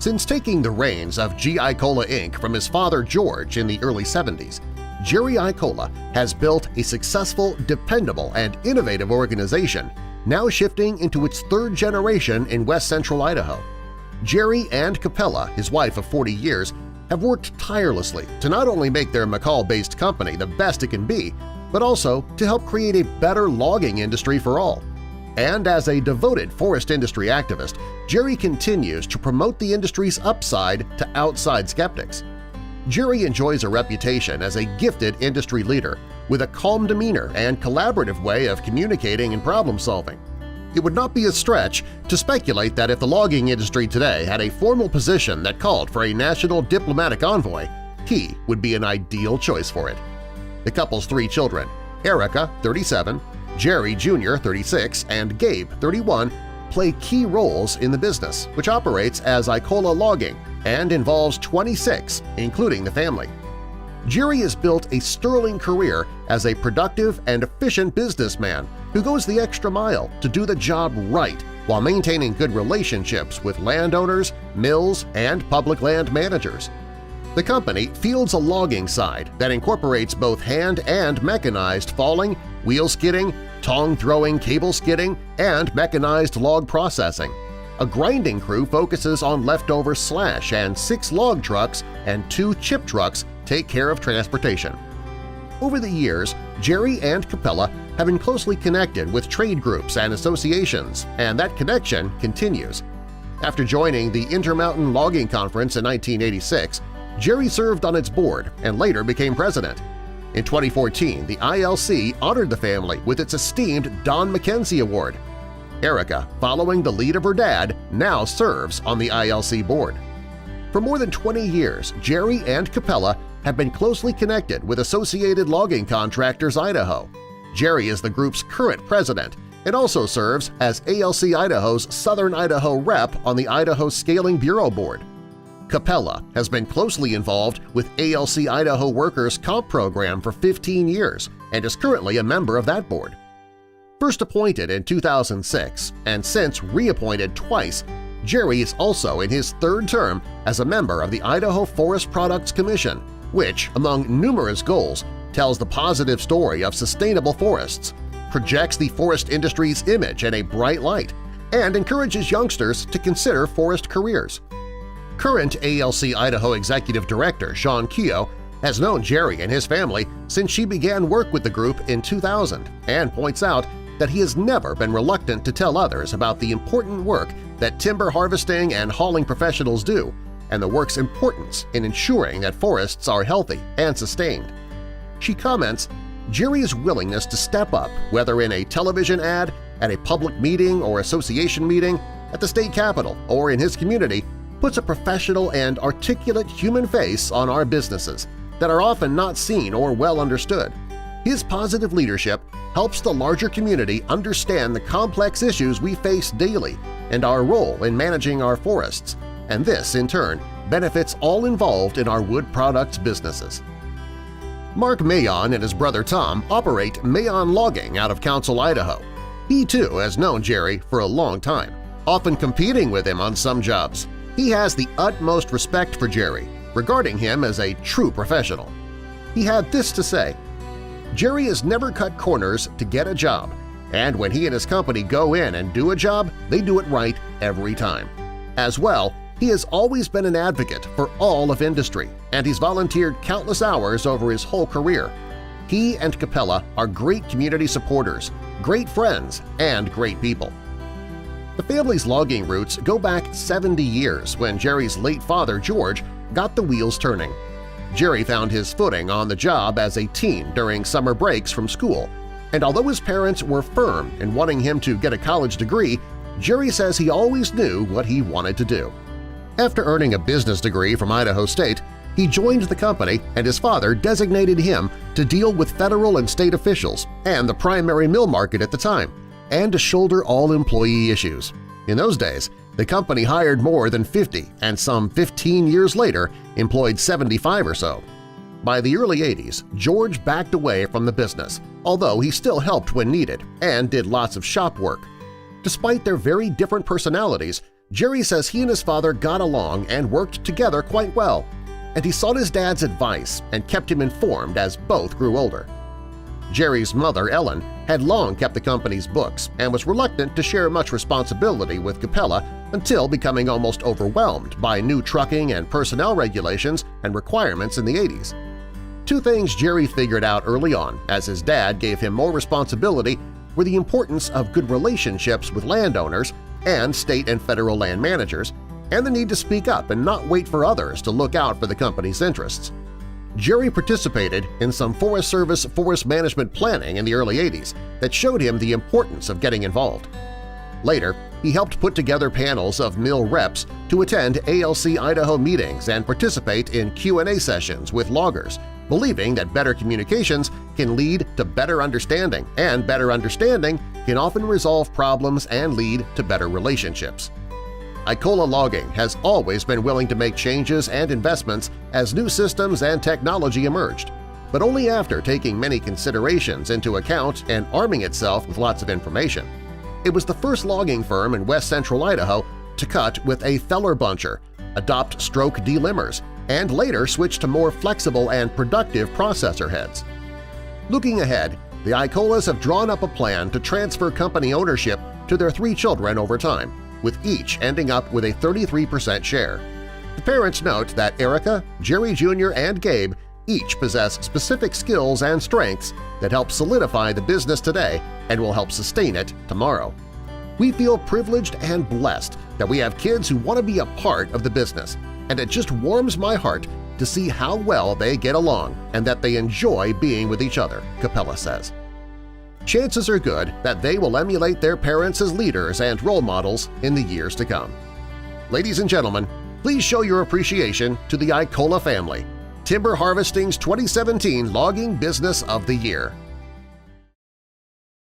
Since taking the reins of Ikola Inc. from his father George in the early 70s, Jerry Ikola has built a successful, dependable, and innovative organization now shifting into its third generation in west-central Idaho. Jerry and Capella, his wife of 40 years, have worked tirelessly to not only make their McCall-based company the best it can be, but also to help create a better logging industry for all. And as a devoted forest industry activist, Jerry continues to promote the industry's upside to outside skeptics. Jerry enjoys a reputation as a gifted industry leader with a calm demeanor and collaborative way of communicating and problem-solving. It would not be a stretch to speculate that if the logging industry today had a formal position that called for a national diplomatic envoy, he would be an ideal choice for it. The couple's 3 children, Erica, 37, Jerry Jr., 36, and Gabe, 31, play key roles in the business, which operates as Ikola Logging and involves 26, including the family. Jerry has built a sterling career as a productive and efficient businessman who goes the extra mile to do the job right while maintaining good relationships with landowners, mills, and public land managers. The company fields a logging side that incorporates both hand and mechanized falling, wheel skidding, tong-throwing, cable skidding, and mechanized log processing. A grinding crew focuses on leftover slash, and 6 log trucks and 2 chip trucks take care of transportation. Over the years, Jerry and Capella have been closely connected with trade groups and associations, and that connection continues. After joining the Intermountain Logging Conference in 1986, Jerry served on its board and later became president. In 2014, the ILC honored the family with its esteemed Don McKenzie Award. Erica, following the lead of her dad, now serves on the ILC board. For more than 20 years, Jerry and Capella have been closely connected with Associated Logging Contractors Idaho. Jerry is the group's current president and also serves as ALC Idaho's Southern Idaho rep on the Idaho Scaling Bureau Board. Capella has been closely involved with ALC Idaho Workers' Comp Program for 15 years and is currently a member of that board. First appointed in 2006 and since reappointed twice, Jerry is also in his 3rd term as a member of the Idaho Forest Products Commission, which, among numerous goals, tells the positive story of sustainable forests, projects the forest industry's image in a bright light, and encourages youngsters to consider forest careers. Current ALC Idaho Executive Director Sean Keogh has known Jerry and his family since she began work with the group in 2000 and points out that he has never been reluctant to tell others about the important work that timber harvesting and hauling professionals do and the work's importance in ensuring that forests are healthy and sustained. She comments, Jerry's willingness to step up, whether in a television ad, at a public meeting or association meeting, at the state capitol, or in his community, puts a professional and articulate human face on our businesses that are often not seen or well understood. His positive leadership helps the larger community understand the complex issues we face daily and our role in managing our forests, and this, in turn, benefits all involved in our wood products businesses. Mark Mayon and his brother Tom operate Mayon Logging out of Council, Idaho. He, too, has known Jerry for a long time, often competing with him on some jobs. He has the utmost respect for Jerry, regarding him as a true professional. He had this to say, Jerry has never cut corners to get a job, and when he and his company go in and do a job, they do it right every time. As well, he has always been an advocate for all of industry, and he's volunteered countless hours over his whole career. He and Capella are great community supporters, great friends, and great people. The family's logging roots go back 70 years when Jerry's late father, George, got the wheels turning. Jerry found his footing on the job as a teen during summer breaks from school, and although his parents were firm in wanting him to get a college degree, Jerry says he always knew what he wanted to do. After earning a business degree from Idaho State, he joined the company and his father designated him to deal with federal and state officials and the primary mill market at the time, and to shoulder all employee issues. In those days, the company hired more than 50 and some 15 years later employed 75 or so. By the early 80s, George backed away from the business, although he still helped when needed and did lots of shop work. Despite their very different personalities, Jerry says he and his father got along and worked together quite well, and he sought his dad's advice and kept him informed as both grew older. Jerry's mother, Ellen, had long kept the company's books and was reluctant to share much responsibility with Icella until becoming almost overwhelmed by new trucking and personnel regulations and requirements in the 80s. Two things Jerry figured out early on as his dad gave him more responsibility were the importance of good relationships with landowners and state and federal land managers, and the need to speak up and not wait for others to look out for the company's interests. Jerry participated in some Forest Service forest management planning in the early 80s that showed him the importance of getting involved. Later, he helped put together panels of mill reps to attend ALC Idaho meetings and participate in Q&A sessions with loggers, believing that better communications can lead to better understanding, and better understanding can often resolve problems and lead to better relationships. Ikola Logging has always been willing to make changes and investments as new systems and technology emerged, but only after taking many considerations into account and arming itself with lots of information. It was the first logging firm in west-central Idaho to cut with a feller buncher, adopt stroke delimbers, and later switch to more flexible and productive processor heads. Looking ahead, the Icolas have drawn up a plan to transfer company ownership to their 3 children over time, with each ending up with a 33% share. The parents note that Erica, Jerry Jr., and Gabe each possess specific skills and strengths that help solidify the business today and will help sustain it tomorrow. We feel privileged and blessed that we have kids who want to be a part of the business, and it just warms my heart to see how well they get along and that they enjoy being with each other, Capella says. Chances are good that they will emulate their parents as leaders and role models in the years to come. Ladies and gentlemen, please show your appreciation to the Ikola family, Timber Harvesting's 2017 Logging Business of the Year.